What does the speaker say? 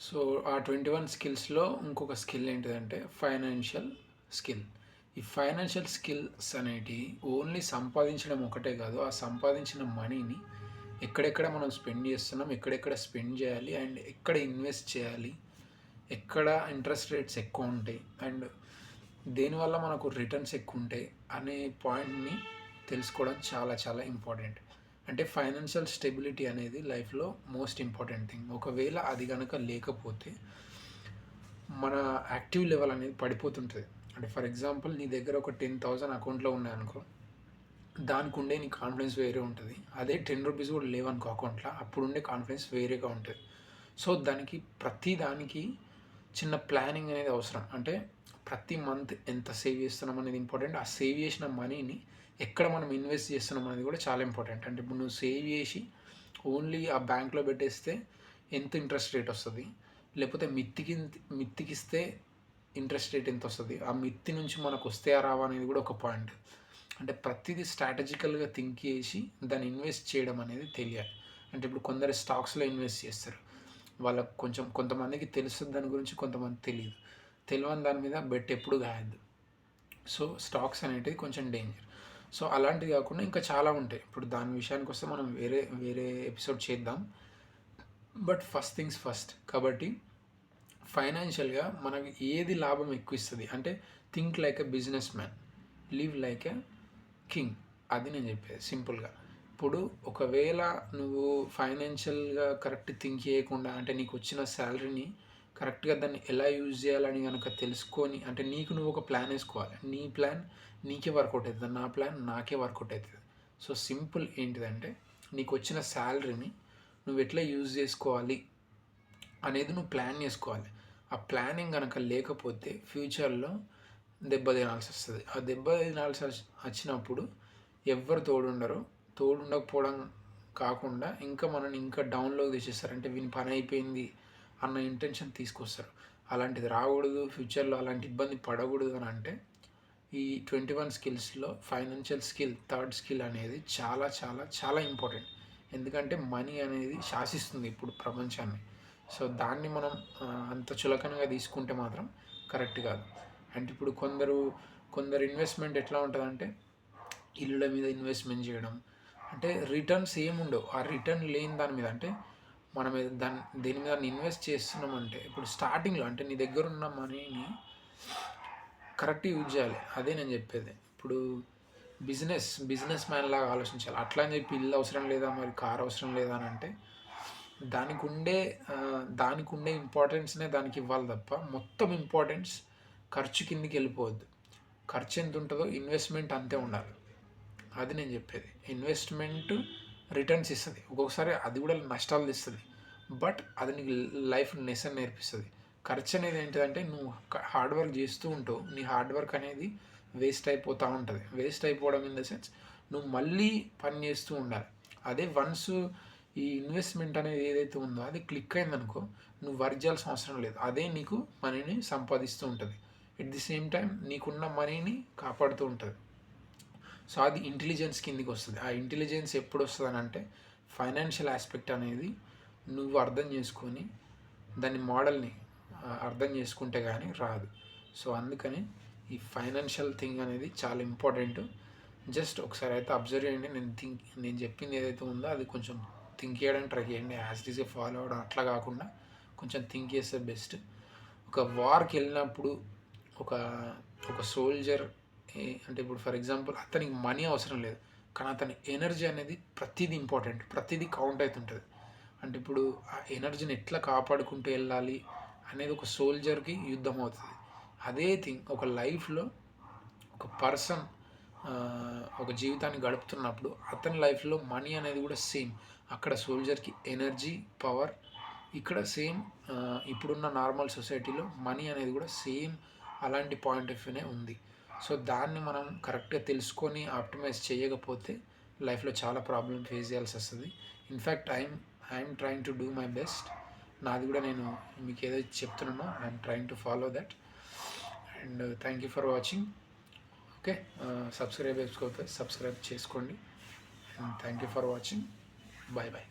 So, ఆ 21 స్కిల్స్‌లో ఇంకొక skill ఏంటిదంటే ఫైనాన్షియల్ స్కిల్. ఈ ఫైనాన్షియల్ స్కిల్స్ అనేటియి ఓన్లీ సంపాదించడం ఒకటే కాదు. ఆ సంపాదించిన మనీని ఎక్కడెక్కడ మనం స్పెండ్ చేస్తున్నాం, ఎక్కడెక్కడ స్పెండ్ చేయాలి అండ్ ఎక్కడ ఇన్వెస్ట్ చేయాలి, ఎక్కడ ఇంట్రెస్ట్ రేట్స్ ఎక్కువుంటాయి అండ్ దేనివల్ల మనకు రిటర్న్స్ ఎక్కువుంటాయి అనే పాయింట్‌ని తెలుసుకోవడం చాలా చాలా ఇంపార్టెంట్. అంటే ఫైనాన్షియల్ స్టెబిలిటీ అనేది లైఫ్‌లో మోస్ట్ ఇంపార్టెంట్ థింగ్. ఒకవేళ అది గనక లేకపోతే మన యాక్టివ్ లెవెల్ అనేది పడిపోతుంటది. అంటే ఫర్ ఎగ్జాంపుల్ నీ దగ్గర ఒక 10,000 అకౌంట్‌లో ఉన్నాయనుకో, దానికి ఉండే నీ కాన్ఫిడెన్స్ వేరే ఉంటది. అదే రూ. 10 కూడా లేవనుకో అకౌంట్‌ల అప్పుడుండే కాన్ఫిడెన్స్ వేరేగా ఉంటది. సో, దానికి ప్రతి దానికి చిన్న ప్లానింగ్ అనేది అవసరం. అంటే ప్రతి మంత్ ఎంత సేవ్ చేస్తున్నాం అనేది ఇంపార్టెంట్. ఆ సేవ్ చేసిన మనీని ఎక్కడ మనం ఇన్వెస్ట్ చేస్తున్నాం అనేది కూడా చాలా ఇంపార్టెంట్. అంటే ఇప్పుడు నువ్వు సేవ్ చేసి ఓన్లీ ఆ బ్యాంక్‌లో పెట్టేస్తే ఎంత ఇంట్రెస్ట్ రేట్ వస్తది? లేకపోతే మిత్తికిస్తే ఇంట్రెస్ట్ రేట్ ఎంతొస్తది? ఆ మిత్తి నుంచి మనకు వస్తాయా రావా అనేది కూడా ఒక పాయింట్. అంటే ప్రతిదీ స్ట్రాటజికల్‌గా థింక్ చేసి దాన్ని ఇన్వెస్ట్ చేయడం అనేది తెలియాలి. అంటే ఇప్పుడు కొందరు స్టాక్స్‌లో ఇన్వెస్ట్ చేస్తారు. వాళ్ళకి కొంచెం కొంతమందికి తెలుస్తది దాని గురించి, కొంతమందికి తెలీదు. తెలవని దాని మీద బెట్ ఎప్పుడు కాయొద్దు. సో, స్టాక్స్ అనేటివి కొంచెం డేంజర్. సో, అలాంటివి కాకుండా ఇంకా చాలా ఉంటాయి. ఇప్పుడు దాని విషయానికొస్తే మనం వేరే వేరే ఎపిసోడ్ చేద్దాం. But first things first. కాబట్టి ఫైనాన్షియల్‌గా మనకి ఏది లాభం ఎక్కువిస్తది అంటే think like a business man. Live like a king. అది నేను చెప్పేది సింపుల్‌గా. ఇప్పుడు ఒకవేళ నువ్వు ఫైనాన్షియల్‌గా కరెక్ట్ థింక్ చేయకుండా అంటే నీకొచ్చిన సాలరీని కరెక్ట్‌గా దాన్ని ఎలా యూజ్ చేయాలని గనక తెలుసుకొని అంటే నీకు నువ్వు ఒక ప్లాన్ ఏసుకోవాలి. నీ ప్లాన్ నీకే వర్కౌట్ అయితది. నా ప్లాన్ నాకే వర్కౌట్ అయితది. సో, సింపుల్ ఏంటిదంటే నీకొచ్చిన సాలరీని నువ్వెట్లా యూజ్ చేసుకోవాలి అనేది నువ్వు ప్లాన్ చేసుకోవాలి. ఆ ప్లానింగ్ గనక లేకపోతే ఫ్యూచర్‌లో దెబ్బ తినాల్సొస్తది. ఆ దెబ్బ వచ్చినప్పుడు ఎవ్వరు తోడుండరు. తోడుండకపోవడం కాకుండా ఇంకా మనల్ని ఇంకా డౌన్‌లోకి తీసేస్తారు. అంటే వీని పని అయిపోయింది అన్న ఇంటెన్షన్ తీసుకొస్తారు. అలాంటిది రాకూడదు. ఫ్యూచర్‌లో అలాంటి ఇబ్బంది పడకూడదు అని అంటే ఈ 21 స్కిల్స్‌లో ఫైనాన్షియల్ స్కిల్ థర్డ్ స్కిల్ అనేది చాలా చాలా చాలా ఇంపార్టెంట్. ఎందుకంటే మనీ అనేది శాసిస్తుంది ఇప్పుడు ప్రపంచాన్ని. సో, దాన్ని మనం అంత చులకనగా తీసుకుంటే మాత్రం కరెక్ట్ కాదు. అంటే ఇప్పుడు కొందరు ఇన్వెస్ట్‌మెంట్ ఎట్లా ఉంటదంటే ఇల్లుల మీద ఇన్వెస్ట్‌మెంట్ చేయడం. అంటే రిటర్న్స్ ఏముండవు. ఆ రిటర్న్ లేని దాని మీద అంటే మనం దేని మీద ఇన్వెస్ట్ చేస్తున్నామంటే ఇప్పుడు స్టార్టింగ్‌లో అంటే నీ దగ్గరున్న మనీని కరెక్ట్‌గా యూజ్ చేయాలి. అదే నేను చెప్పేది. ఇప్పుడు బిజినెస్ మ్యాన్ లాగా ఆలోచించాలి. అట్లా అని చెప్పి ఇల్లు అవసరం లేదా, మరి కార్ అవసరం లేదా అని అంటే దానికుండే దానికుండే ఇంపార్టెన్స్‌నే దానికివ్వాలి తప్ప మొత్తం ఇంపార్టెన్స్ ఖర్చు కిందకెళ్ళిపోవద్దు. ఖర్చు ఎంతుంటదో ఇన్వెస్ట్‌మెంట్ అంతే ఉండాలి. అది నేను చెప్పేది. ఇన్వెస్ట్‌మెంట్ రిటర్న్స్ ఇస్తది. ఒక్కొక్కసారి అది కూడా నష్టాలు తెస్తది. బట్ అది నీకు లైఫ్ లెసన్ నేర్పిస్తది. ఖర్చు అనేది ఏంటిదంటే నువ్వు హార్డ్ వర్క్ చేస్తూ ఉంటావు. నీ హార్డ్ వర్క్ అనేది వేస్ట్ అయిపోతా ఉంటది. వేస్ట్ అయిపోవడం ఇన్ ద సెన్స్ నువ్వు మళ్ళీ పని చేస్తూ ఉండాలి. అదే వన్స్ ఈ ఇన్వెస్ట్‌మెంట్ అనేది ఏదైతే ఉందో అది క్లిక్ అయిందనుకో నువ్వు వర్క్ చేయాల్సిన అవసరం లేదు. అదే నీకు మనీని సంపాదిస్తూ ఉంటది. ఎట్ ది సేమ్ టైమ్ నీకున్న మనీని కాపాడుతూ ఉంటది. సో, అది ఇంటెలిజెన్స్ కిందకి వస్తది. ఆ ఇంటెలిజెన్స్ ఎప్పుడొస్తదనంటే ఫైనాన్షియల్ యాస్పెక్ట్ అనేది నువ్వు అర్థం చేసుకొని దాని మోడల్‌ని అర్థం చేసుకుంటే గానీ రాదు. సో, అందుకని ఈ ఫైనాన్షియల్ థింగ్ అనేది చాలా ఇంపార్టెంటు. జస్ట్ ఒకసారి అయితే అబ్జర్వ్ చేయండి. నేను చెప్పింది ఏదైతే ఉందో అది కొంచెం థింక్ చేయడానికి ట్రై చేయండి. యాజ్ ఇట్ ఈస్‌గా ఫాలో అవ్వడం అట్లా కాకుండా కొంచెం థింక్ చేస్తే బెస్ట్. ఒక వార్‌కెళ్ళినప్పుడు ఒక ఒక సోల్జర్ అంటే ఇప్పుడు ఫర్ ఎగ్జాంపుల్ అతనికి మనీ అవసరం లేదు. కానీ అతని ఎనర్జీ అనేది ప్రతీది ఇంపార్టెంట్. ప్రతీది కౌంట్ అయితుంటది. అంటే ఇప్పుడు ఆ ఎనర్జీని ఎట్లా కాపాడుకుంటూ వెళ్ళాలి అనేది ఒక సోల్జర్‌కి యుద్ధం అవుతది. అదే థింగ్ ఒక లైఫ్‌లో ఒక పర్సన్ ఒక జీవితాన్ని గడుపుతున్నప్పుడు అతని లైఫ్‌లో మనీ అనేది కూడా సేమ్. అక్కడ సోల్జర్‌కి ఎనర్జీ, పవర్ ఇక్కడ సేమ్ ఇప్పుడున్న నార్మల్ సొసైటీలో మనీ అనేది కూడా సేమ్ అలాంటి పాయింట్ ఆఫ్ వ్యూనే ఉంది. సో, దాన్ని మనం కరెక్ట్‌గా తెలుసుకొని ఆప్టిమైజ్ చేయకపోతే లైఫ్‌లో చాలా ప్రాబ్లమ్ ఫేస్ చేయాల్సొస్తది. In fact I'm trying to do my best. నాది కూడా నేను మీకు ఏదైతే చెప్తున్నానో I'm trying to follow that. And thank you for watching. Okay. Subscribe చేసుకోకపోతే సబ్స్క్రైబ్ చేసుకోండి. And thank you for watching. Bye bye.